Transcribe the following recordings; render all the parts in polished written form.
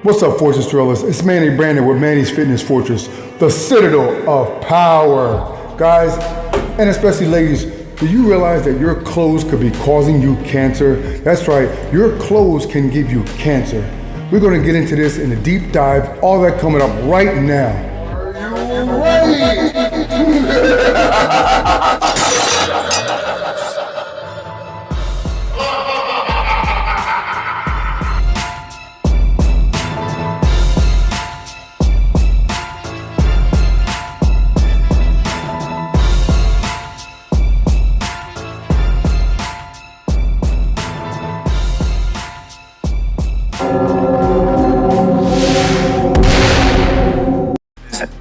What's up, Fortress Dwellers? It's Manny Brandon with Manny's Fitness Fortress, the citadel of power. Guys, and especially ladies, do you realize that your clothes could be causing you cancer? That's right, your clothes can give you cancer. We're going to get into this in a deep dive, all that coming up right now. Are you ready?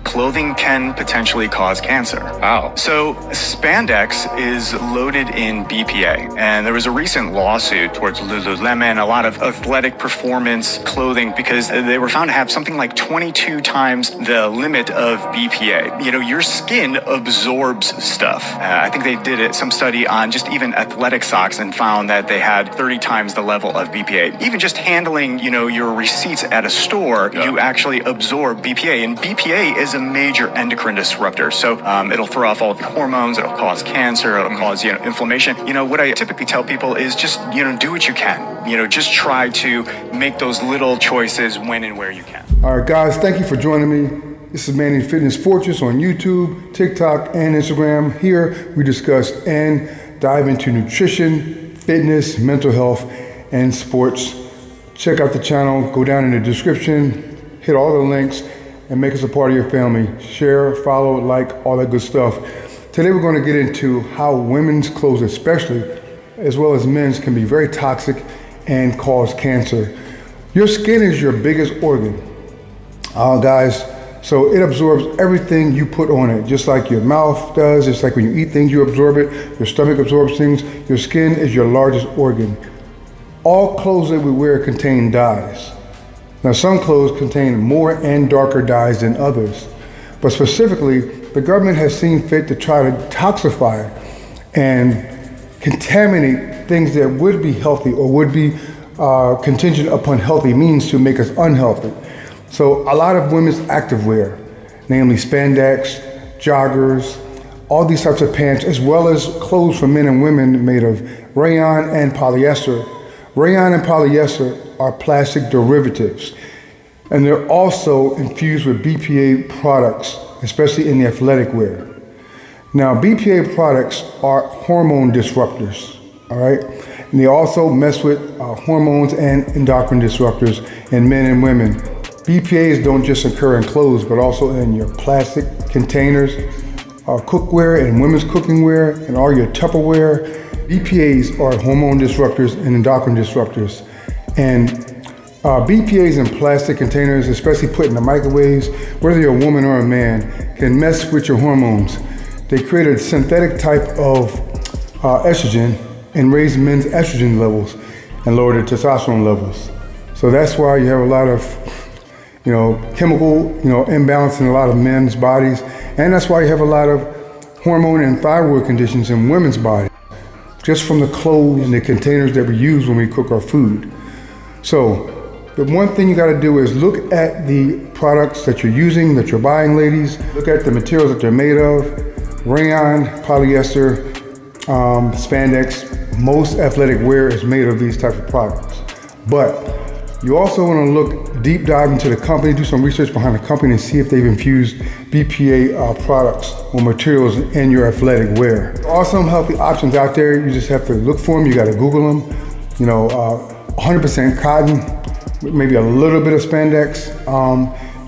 Clothing can potentially cause cancer. Wow. So spandex is loaded in BPA, and there was a recent lawsuit towards Lululemon, a lot of athletic performance clothing, because they were found to have something like 22 times the limit of BPA. You know, your skin absorbs stuff. I think they did some study on just even athletic socks and found that they had 30 times the level of BPA. Even just handling, your receipts at a store, you actually absorb BPA, and BPA is a major endocrine disruptor. So it'll throw off all the hormones, it'll cause cancer, it'll cause, inflammation. What I typically tell people is just, do what you can. Just try to make those little choices when and where you can. All right, guys, thank you for joining me. This is Manny Fitness Fortress on YouTube, TikTok, and Instagram. Here we discuss and dive into nutrition, fitness, mental health, and sports. Check out the channel, go down in the description, hit all the links, and make us a part of your family. Share, follow, like, all that good stuff. Today we're going to get into how women's clothes especially, as well as men's, can be very toxic and cause cancer. Your skin is your biggest organ, guys. So it absorbs everything you put on it, just like your mouth does, just like when you eat things, you absorb it. Your stomach absorbs things. Your skin is your largest organ. All clothes that we wear contain dyes. Now, some clothes contain more and darker dyes than others, but specifically, the government has seen fit to try to toxify and contaminate things that would be healthy or would be contingent upon healthy means to make us unhealthy. So a lot of women's activewear, namely spandex, joggers, all these types of pants, as well as clothes for men and women made of rayon and polyester. Rayon and polyester are plastic derivatives, and they're also infused with BPA products, especially in the athletic wear. Now, BPA products are hormone disruptors, all right? And they also mess with hormones and endocrine disruptors in men and women. BPAs don't just occur in clothes, but also in your plastic containers, cookware and women's cooking wear, and all your Tupperware. BPAs are hormone disruptors and endocrine disruptors. And BPAs in plastic containers, especially put in the microwaves, whether you're a woman or a man, can mess with your hormones. They create a synthetic type of estrogen and raise men's estrogen levels and lower their testosterone levels. So that's why you have a lot of, chemical, imbalance in a lot of men's bodies. And that's why you have a lot of hormone and thyroid conditions in women's bodies, just from the clothes and the containers that we use when we cook our food. So the one thing you got to do is look at the products that you're using, that you're buying, ladies. Look at the materials that they're made of: rayon, polyester, spandex. Most athletic wear is made of these types of products. But you also want to look deep dive into the company, do some research behind the company, and see if they've infused BPA products or materials in your athletic wear. There are some healthy options out there. You just have to look for them. You got to Google them. 100% cotton, maybe a little bit of spandex.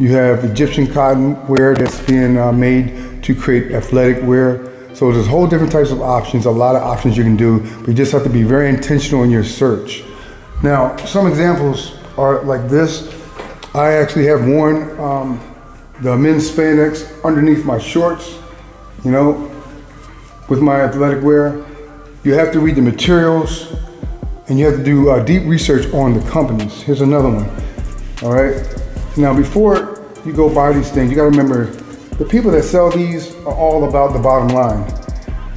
You have Egyptian cotton wear that's being made to create athletic wear. So there's whole different types of options, a lot of options you can do, but you just have to be very intentional in your search. Now, some examples are like this. I actually have worn the men's spandex underneath my shorts, with my athletic wear. You have to read the materials, and you have to do deep research on the companies. Here's another one, all right? Now, before you go buy these things, you gotta remember, the people that sell these are all about the bottom line.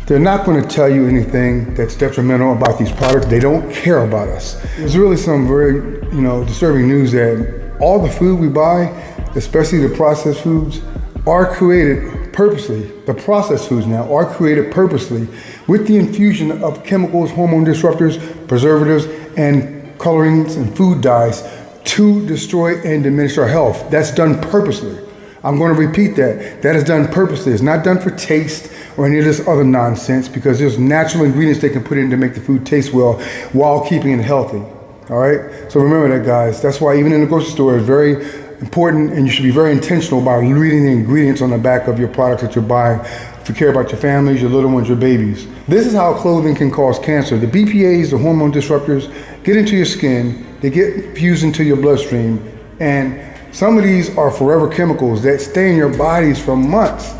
They're not gonna tell you anything that's detrimental about these products. They don't care about us. There's really some very, disturbing news that all the food we buy, especially the processed foods, are created purposely. The processed foods now are created purposely with the infusion of chemicals, hormone disruptors, preservatives, and colorings and food dyes to destroy and diminish our health. That's done purposely. I'm going to repeat that. That is done purposely. It's not done for taste or any of this other nonsense, because there's natural ingredients they can put in to make the food taste well while keeping it healthy. All right? So remember that, guys. That's why even in the grocery store, it's very important, and you should be very intentional about reading the ingredients on the back of your products that you're buying if you care about your families, your little ones, your babies. This is how clothing can cause cancer. The BPAs, the hormone disruptors, get into your skin, they get fused into your bloodstream, and some of these are forever chemicals that stay in your bodies for months,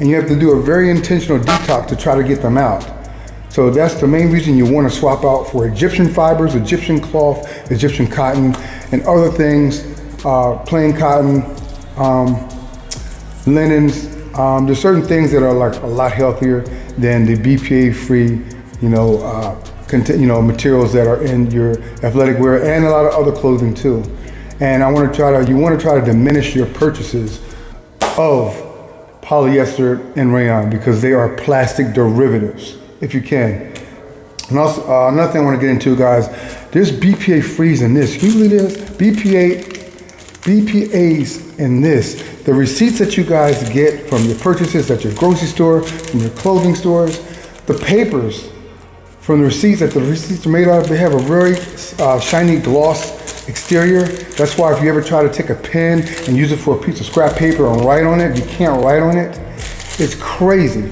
and you have to do a very intentional detox to try to get them out. So that's the main reason you want to swap out for Egyptian fibers, Egyptian cloth, Egyptian cotton, and other things, plain cotton, linens. There's certain things that are like a lot healthier than the BPA-free, materials that are in your athletic wear and a lot of other clothing too. And you want to try to diminish your purchases of polyester and rayon, because they are plastic derivatives, if you can. And also, another thing I want to get into, guys, there's BPA freeze in this. Usually there's BPAs in this. The receipts that you guys get from your purchases at your grocery store, from your clothing stores, the papers from the receipts that the receipts are made out of, they have a very shiny gloss exterior. That's why if you ever try to take a pen and use it for a piece of scrap paper and write on it, you can't write on it. It's crazy.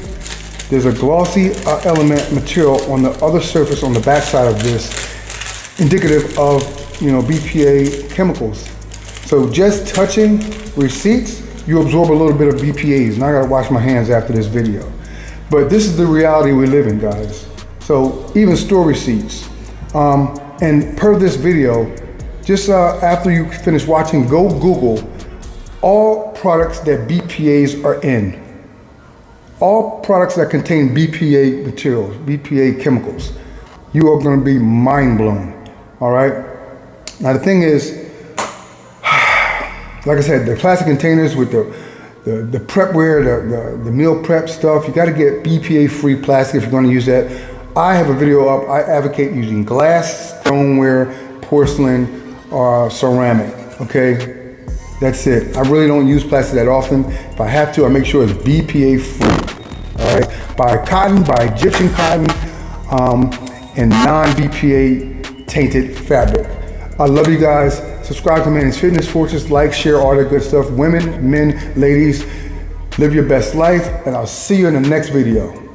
There's a glossy element material on the other surface on the backside of this, indicative of BPA chemicals. So just touching receipts, you absorb a little bit of BPAs. And I gotta wash my hands after this video. But this is the reality we live in, guys. So even store receipts. And per this video, just after you finish watching, go Google all products that BPAs are in. All products that contain BPA materials, BPA chemicals. You are going to be mind blown. All right. Now the thing is, like I said, the plastic containers with the prepware, the meal prep stuff, you got to get BPA free plastic if you're going to use that. I have a video up. I advocate using glass, stoneware, porcelain, or ceramic. Okay, that's it. I really don't use plastic that often. If I have to, I make sure it's BPA free. All right, buy cotton, buy Egyptian cotton, and non-BPA tainted fabric. I love you guys. Subscribe to Manny's Fitness Fortress. Like, share, all that good stuff. Women, men, ladies, live your best life, and I'll see you in the next video.